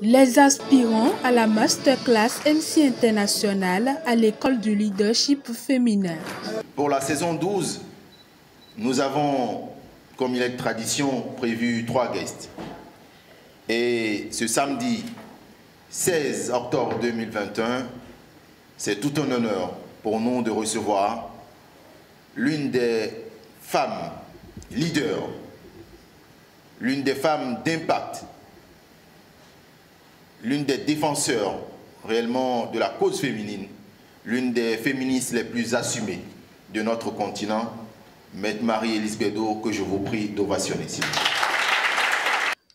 Les aspirants à la masterclass MC International à l'école du leadership féminin. Pour la saison 12, nous avons, comme il est de tradition, prévu 3 guests. Et ce samedi 16 octobre 2021, c'est tout un honneur pour nous de recevoir l'une des femmes leaders, l'une des femmes d'impact, l'une des défenseurs réellement de la cause féminine, l'une des féministes les plus assumées de notre continent, Maître Marie-Élise Bédot, que je vous prie d'ovationner.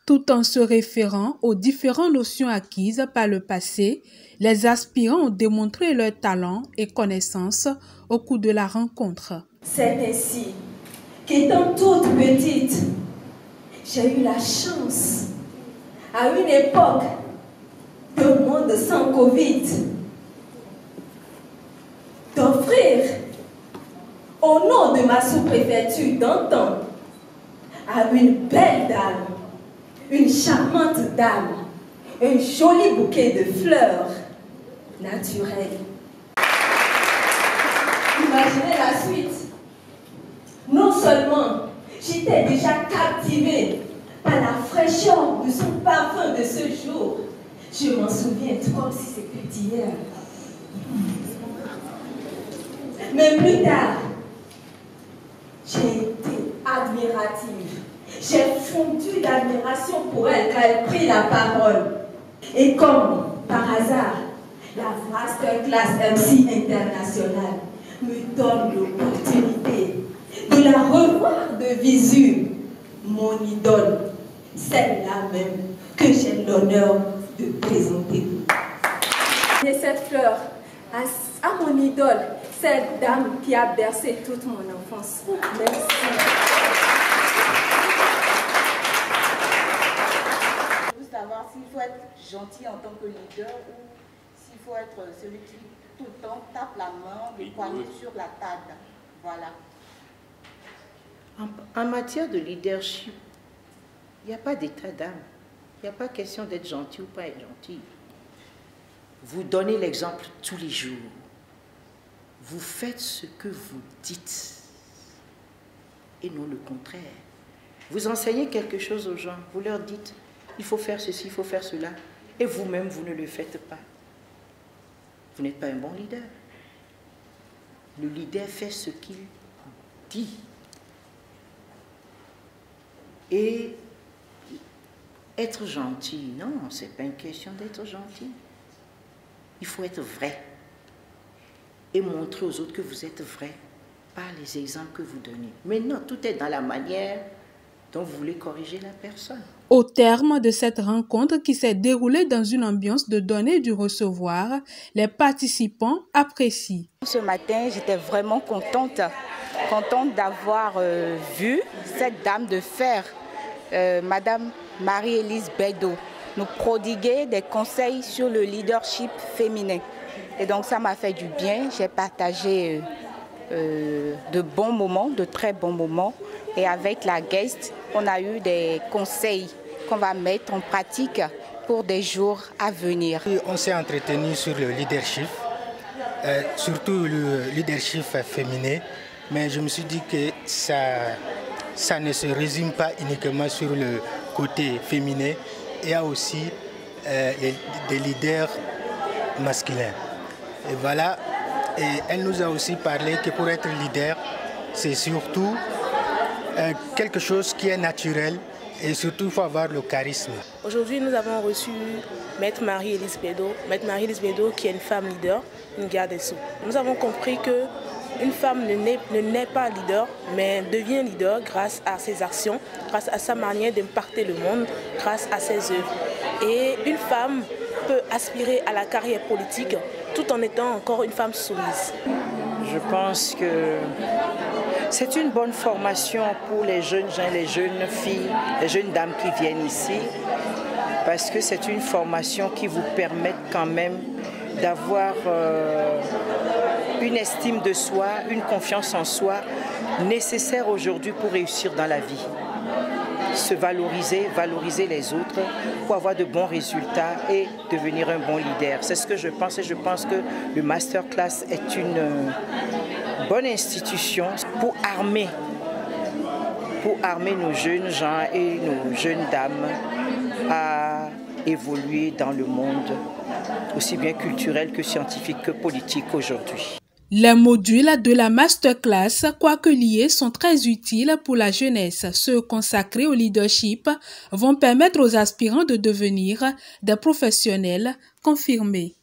Tout en se référant aux différentes notions acquises par le passé, les aspirants ont démontré leur talent et connaissances au cours de la rencontre. C'est ainsi qu'étant toute petite, j'ai eu la chance, à une époque d'un monde sans Covid, d'offrir, au nom de ma sous-préfecture d'antan, à une belle dame, une charmante dame, un joli bouquet de fleurs naturelles. Imaginez la suite. Non seulement j'étais déjà captivée par la fraîcheur de son parfum de ce jour, je m'en souviens comme si c'était hier. Mais plus tard, j'ai été admirative. J'ai fondu d'admiration pour elle quand elle prit la parole. Et comme par hasard, la masterclass MC International me donne l'opportunité de la revoir de visu, mon idole, celle-là même que j'ai l'honneur de présenter. Et cette fleur à mon idole, cette dame qui a bercé toute mon enfance. Merci. Je veux savoir s'il faut être gentil en tant que leader ou s'il faut être celui qui tout le temps tape la main, les poignets sur la table. Voilà. En matière de leadership, il n'y a pas d'état d'âme. Il n'y a pas question d'être gentil ou pas être gentil. Vous donnez l'exemple tous les jours. Vous faites ce que vous dites et non le contraire. Vous enseignez quelque chose aux gens, vous leur dites, il faut faire ceci, il faut faire cela, et vous-même, vous ne le faites pas. Vous n'êtes pas un bon leader. Le leader fait ce qu'il dit. Et être gentil, non, ce n'est pas une question d'être gentil. Il faut être vrai et montrer aux autres que vous êtes vrai par les exemples que vous donnez. Mais non, tout est dans la manière dont vous voulez corriger la personne. Au terme de cette rencontre qui s'est déroulée dans une ambiance de donner et du recevoir, les participants apprécient. Ce matin, j'étais vraiment contente d'avoir vu cette dame de fer, Madame Marie-Élise Bédot, nous prodiguer des conseils sur le leadership féminin. Et donc ça m'a fait du bien, j'ai partagé de bons moments, de très bons moments. Et avec la guest, on a eu des conseils qu'on va mettre en pratique pour des jours à venir. On s'est entretenu sur le leadership, surtout le leadership féminin, mais je me suis dit que ça ne se résume pas uniquement sur le côté féminin, il y a aussi des leaders masculins. Et voilà, et elle nous a aussi parlé que pour être leader, c'est surtout quelque chose qui est naturel et surtout il faut avoir le charisme. Aujourd'hui, nous avons reçu Maître Marie-Élise Bédot. Maître Marie-Élise Bédot qui est une femme leader, une garde des Sceaux. Nous avons compris qu'une femme ne naît pas leader, mais devient leader grâce à ses actions, grâce à sa manière d'impacter le monde, grâce à ses œuvres. Et une femme peut aspirer à la carrière politique tout en étant encore une femme soumise. Je pense que c'est une bonne formation pour les jeunes gens, les jeunes filles, les jeunes dames qui viennent ici, parce que c'est une formation qui vous permet quand même d'avoir une estime de soi, une confiance en soi nécessaire aujourd'hui pour réussir dans la vie. se valoriser, valoriser les autres pour avoir de bons résultats et devenir un bon leader. C'est ce que je pense et je pense que le masterclass est une bonne institution pour armer nos jeunes gens et nos jeunes dames à évoluer dans le monde, aussi bien culturel que scientifique que politique aujourd'hui. Les modules de la masterclass, quoique liés, sont très utiles pour la jeunesse. Ceux consacrés au leadership vont permettre aux aspirants de devenir des professionnels confirmés.